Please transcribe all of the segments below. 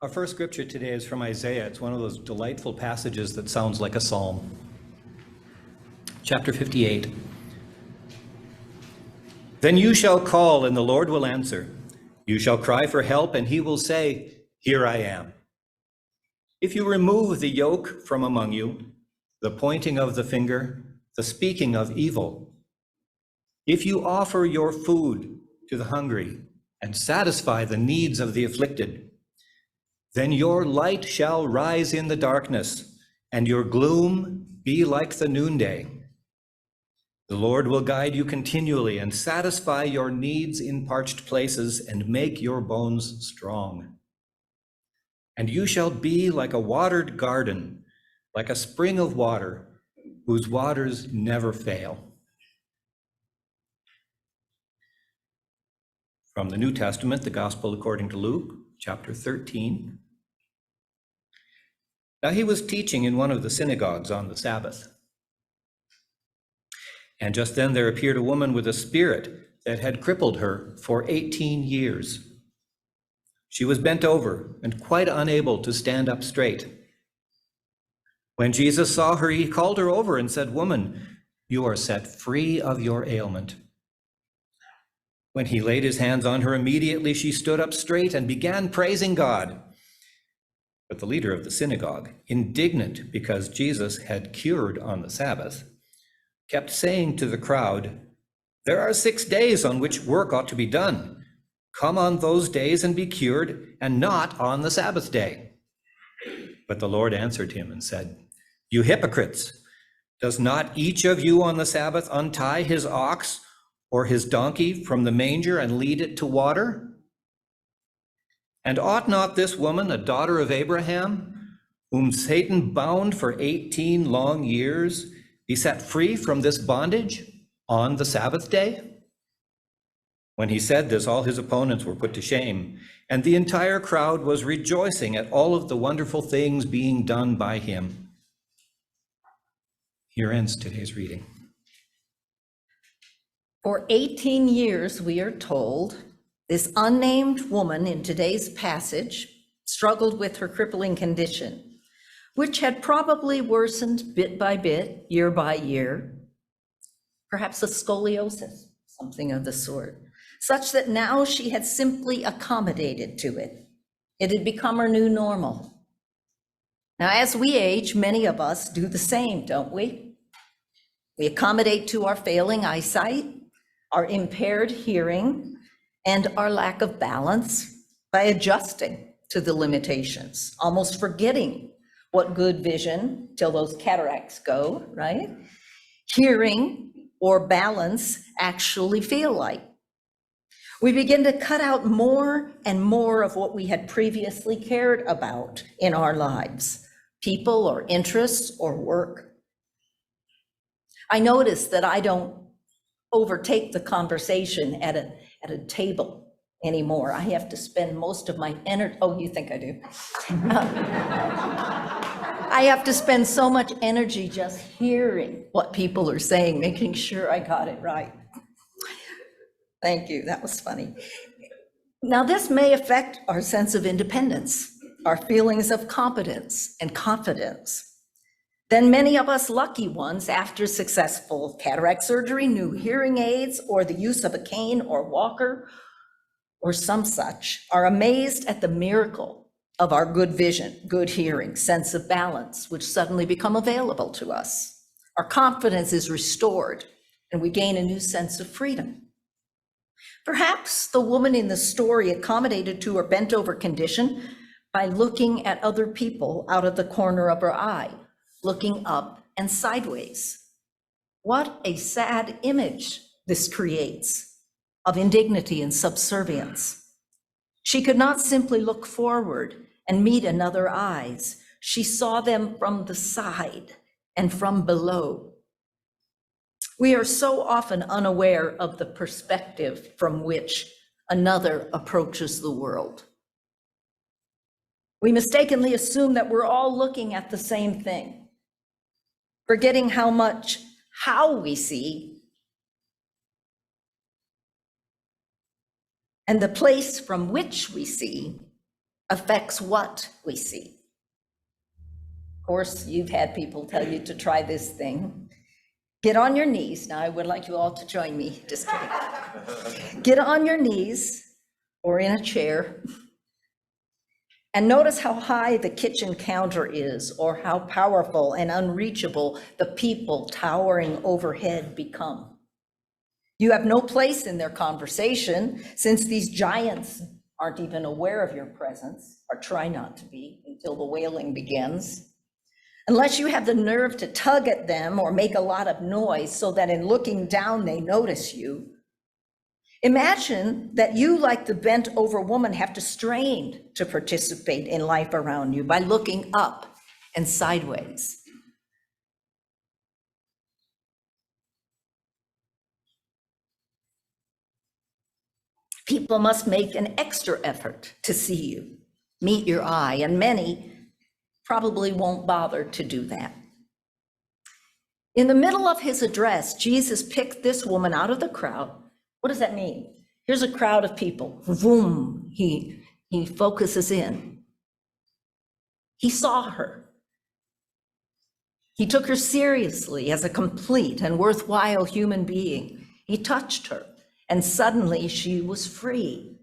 Our first scripture today is from Isaiah. It's one of those delightful passages that sounds like a psalm. Chapter 58. Then you shall call, and the Lord will answer. You shall cry for help, and he will say, Here I am. If you remove the yoke from among you, the pointing of the finger, the speaking of evil, if you offer your food to the hungry and satisfy the needs of the afflicted, then your light shall rise in the darkness, and your gloom be like the noonday. The Lord will guide you continually and satisfy your needs in parched places and make your bones strong. And you shall be like a watered garden, like a spring of water, whose waters never fail. From the New Testament, the Gospel according to Luke, chapter 13. Now he was teaching in one of the synagogues on the Sabbath. And just then there appeared a woman with a spirit that had crippled her for 18 years. She was bent over and quite unable to stand up straight. When Jesus saw her, he called her over and said, Woman, you are set free of your ailment. When he laid his hands on her, immediately she stood up straight and began praising God. But the leader of the synagogue, indignant because Jesus had cured on the Sabbath, kept saying to the crowd, There are 6 days on which work ought to be done. Come on those days and be cured, and not on the Sabbath day. But the Lord answered him and said, You hypocrites, does not each of you on the Sabbath untie his ox or his donkey from the manger and lead it to water? And ought not this woman, a daughter of Abraham, whom Satan bound for 18 long years, be set free from this bondage on the Sabbath day? When he said this, all his opponents were put to shame, and the entire crowd was rejoicing at all of the wonderful things being done by him. Here ends today's reading. For 18 years, we are told, this unnamed woman in today's passage struggled with her crippling condition, which had probably worsened bit by bit, year by year, perhaps a scoliosis, something of the sort, such that now she had simply accommodated to it. It had become her new normal. Now, as we age, many of us do the same, don't we? We accommodate to our failing eyesight, our impaired hearing, and our lack of balance by adjusting to the limitations, almost forgetting what good vision, till those cataracts go, right? Hearing or balance actually feel like. We begin to cut out more and more of what we had previously cared about in our lives, people or interests or work. I notice that I don't overtake the conversation at a table anymore. I have to spend most of my energy, oh, you think I do? I have to spend so much energy just hearing what people are saying, making sure I got it right. Thank you, that was funny. Now, this may affect our sense of independence, our feelings of competence and confidence. Then many of us lucky ones, after successful cataract surgery, new hearing aids, or the use of a cane or walker, or some such, are amazed at the miracle of our good vision, good hearing, sense of balance, which suddenly become available to us. Our confidence is restored, and we gain a new sense of freedom. Perhaps the woman in the story accommodated to her bent over condition by looking at other people out of the corner of her eye, looking up and sideways. What a sad image this creates of indignity and subservience. She could not simply look forward and meet another eyes. She saw them from the side and from below. We are so often unaware of the perspective from which another approaches the world. We mistakenly assume that we're all looking at the same thing, forgetting how we see and the place from which we see affects what we see. Of course, you've had people tell you to try this thing. Get on your knees. Now, I would like you all to join me. Just kidding. Get on your knees or in a chair and notice how high the kitchen counter is, or how powerful and unreachable the people towering overhead become. You have no place in their conversation, since these giants aren't even aware of your presence, or try not to be until the wailing begins. Unless you have the nerve to tug at them or make a lot of noise so that in looking down they notice you. Imagine that you, like the bent over woman, have to strain to participate in life around you by looking up and sideways. People must make an extra effort to see you, meet your eye, and many probably won't bother to do that. In the middle of his address, Jesus picked this woman out of the crowd. What does that mean? Here's a crowd of people. Vroom, he focuses in. He saw her. He took her seriously as a complete and worthwhile human being. He touched her, and suddenly she was free.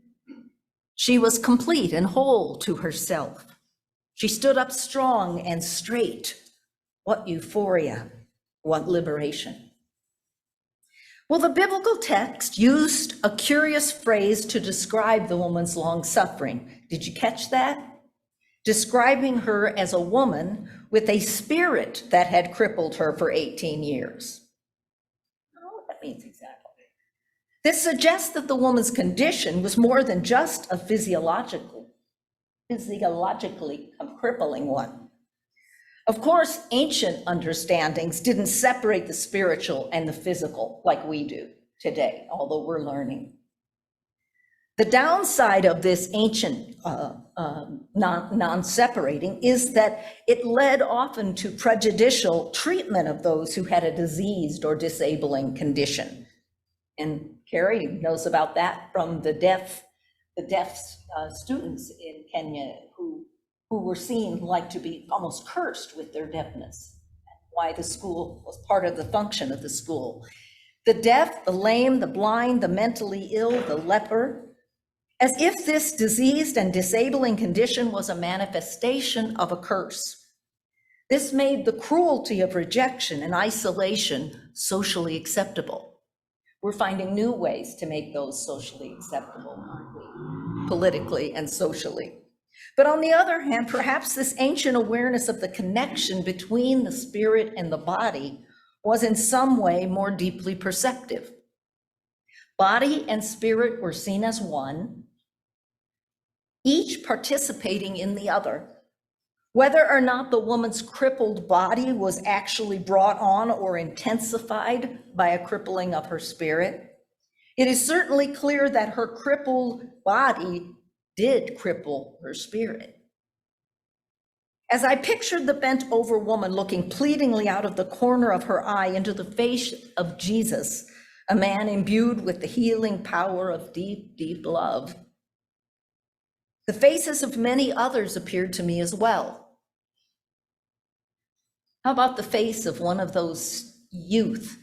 She was complete and whole to herself. She stood up strong and straight. What euphoria, what liberation. Well, the biblical text used a curious phrase to describe the woman's long suffering. Did you catch that? Describing her as a woman with a spirit that had crippled her for 18 years. I don't know what that means exactly. This suggests that the woman's condition was more than just a physiologically crippling one. Of course, ancient understandings didn't separate the spiritual and the physical like we do today, although we're learning. The downside of this ancient non-separating is that it led often to prejudicial treatment of those who had a diseased or disabling condition. And Karin knows about that from the deaf students in Kenya who were seen like to be almost cursed with their deafness, why the school was part of the function of the school. The deaf, the lame, the blind, the mentally ill, the leper, as if this diseased and disabling condition was a manifestation of a curse. This made the cruelty of rejection and isolation socially acceptable. We're finding new ways to make those socially acceptable, aren't we? Politically and socially. But on the other hand, perhaps this ancient awareness of the connection between the spirit and the body was in some way more deeply perceptive. Body and spirit were seen as one, each participating in the other. Whether or not the woman's crippled body was actually brought on or intensified by a crippling of her spirit, it is certainly clear that her crippled body did cripple her spirit. As I pictured the bent over woman looking pleadingly out of the corner of her eye into the face of Jesus, a man imbued with the healing power of deep, deep love, the faces of many others appeared to me as well. How about the face of one of those youth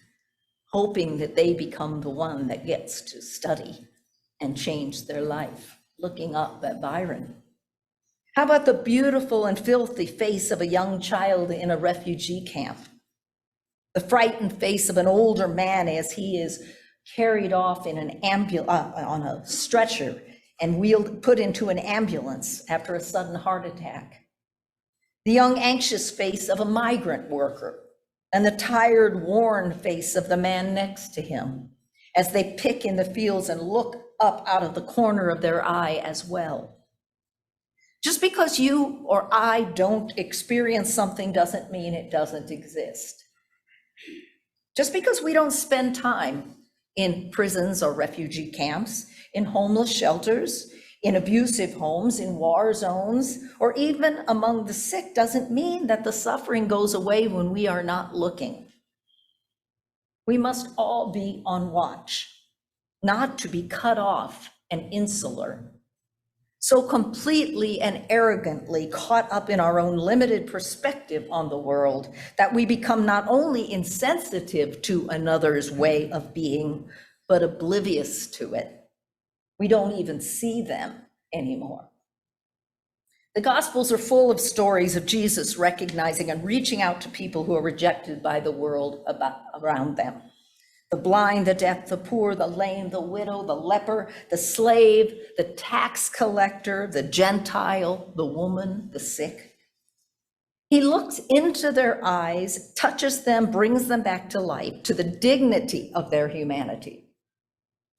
hoping that they become the one that gets to study and change their life, looking up at Byron? How about the beautiful and filthy face of a young child in a refugee camp? The frightened face of an older man as he is carried off in an on a stretcher and put into an ambulance after a sudden heart attack. The young anxious face of a migrant worker and the tired, worn face of the man next to him as they pick in the fields and look up out of the corner of their eye as well. Just because you or I don't experience something doesn't mean it doesn't exist. Just because we don't spend time in prisons or refugee camps, in homeless shelters, in abusive homes, in war zones, or even among the sick doesn't mean that the suffering goes away when we are not looking. We must all be on watch, not to be cut off and insular. so completely and arrogantly caught up in our own limited perspective on the world that we become not only insensitive to another's way of being, but oblivious to it. We don't even see them anymore. The Gospels are full of stories of Jesus recognizing and reaching out to people who are rejected by the world around them. The blind, the deaf, the poor, the lame, the widow, the leper, the slave, the tax collector, the Gentile, the woman, the sick. He looks into their eyes, touches them, brings them back to life, to the dignity of their humanity.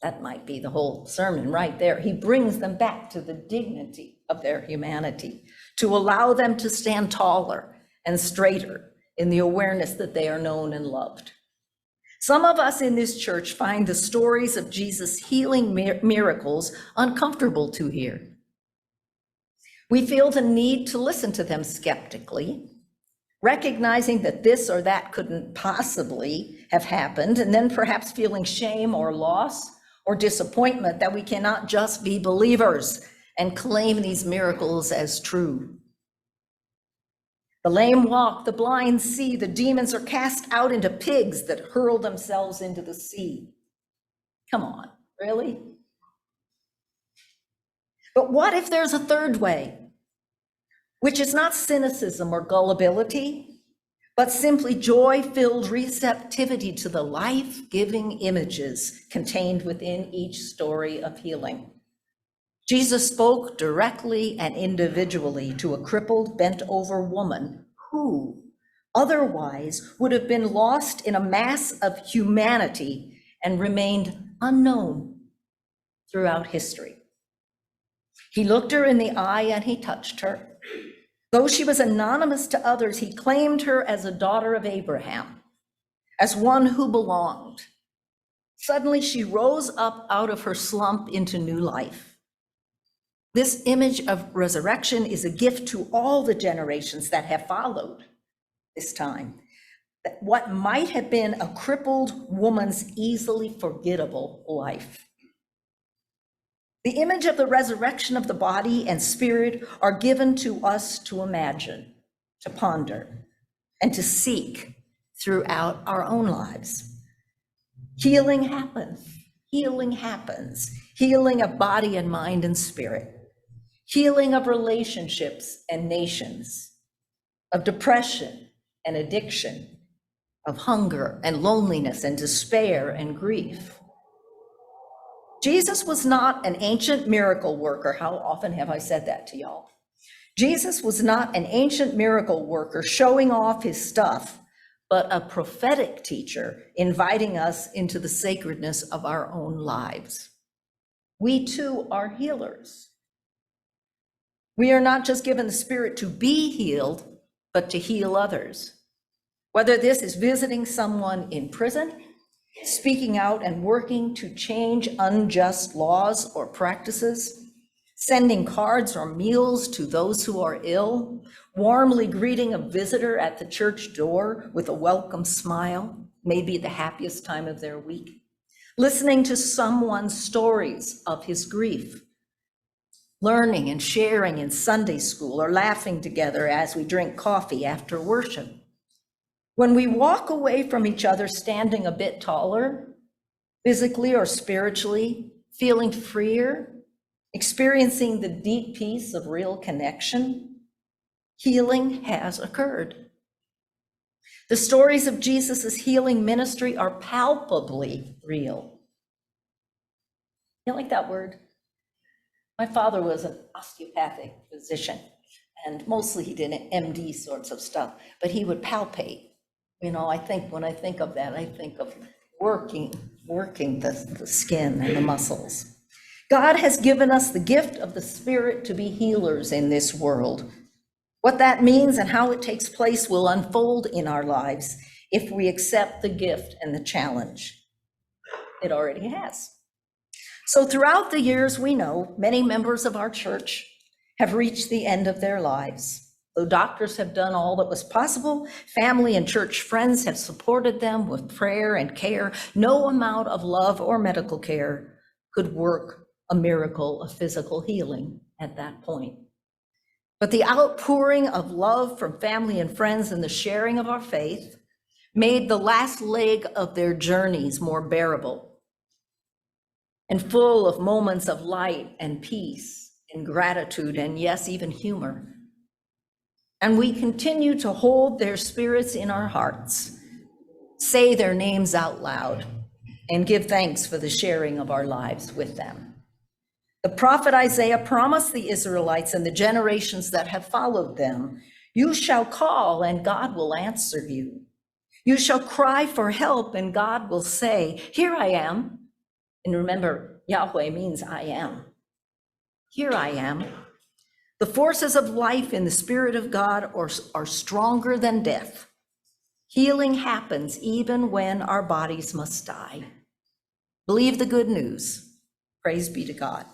That might be the whole sermon right there. He brings them back to the dignity of their humanity, to allow them to stand taller and straighter in the awareness that they are known and loved. Some of us in this church find the stories of Jesus' healing miracles uncomfortable to hear. We feel the need to listen to them skeptically, recognizing that this or that couldn't possibly have happened, and then perhaps feeling shame or loss or disappointment that we cannot just be believers and claim these miracles as true. The lame walk, the blind see, the demons are cast out into pigs that hurl themselves into the sea. Come on, really? But what if there's a third way, which is not cynicism or gullibility, but simply joy-filled receptivity to the life-giving images contained within each story of healing? Jesus spoke directly and individually to a crippled, bent-over woman who otherwise would have been lost in a mass of humanity and remained unknown throughout history. He looked her in the eye and he touched her. Though she was anonymous to others, he claimed her as a daughter of Abraham, as one who belonged. Suddenly, she rose up out of her slump into new life. This image of resurrection is a gift to all the generations that have followed this time. That what might have been a crippled woman's easily forgettable life. The image of the resurrection of the body and spirit are given to us to imagine, to ponder, and to seek throughout our own lives. Healing happens. Healing happens. Healing of body and mind and spirit. Healing of relationships and nations, of depression and addiction, of hunger and loneliness and despair and grief. Jesus was not an ancient miracle worker. How often have I said that to y'all? Jesus was not an ancient miracle worker showing off his stuff, but a prophetic teacher inviting us into the sacredness of our own lives. We too are healers. We are not just given the Spirit to be healed, but to heal others. Whether this is visiting someone in prison, speaking out and working to change unjust laws or practices, sending cards or meals to those who are ill, warmly greeting a visitor at the church door with a welcome smile, maybe the happiest time of their week, listening to someone's stories of his grief, learning and sharing in Sunday school or laughing together as we drink coffee after worship. When we walk away from each other standing a bit taller, physically or spiritually, feeling freer, experiencing the deep peace of real connection, healing has occurred. The stories of Jesus's healing ministry are palpably real. You like that word? My father was an osteopathic physician, and mostly he did MD sorts of stuff, but he would palpate. You know, when I think of that, I think of working the skin and the muscles. God has given us the gift of the Spirit to be healers in this world. What that means and how it takes place will unfold in our lives if we accept the gift and the challenge. It already has. So throughout the years, we know many members of our church have reached the end of their lives. Though doctors have done all that was possible, family and church friends have supported them with prayer and care. No amount of love or medical care could work a miracle of physical healing at that point. But the outpouring of love from family and friends and the sharing of our faith made the last leg of their journeys more bearable and full of moments of light and peace and gratitude and, yes, even humor. And we continue to hold their spirits in our hearts, say their names out loud, and give thanks for the sharing of our lives with them. The prophet Isaiah promised the Israelites and the generations that have followed them, "You shall call and God will answer you. You shall cry for help and God will say, 'Here I am.'" And remember, Yahweh means I am. Here I am. The forces of life in the Spirit of God are stronger than death. Healing happens even when our bodies must die. Believe the good news. Praise be to God.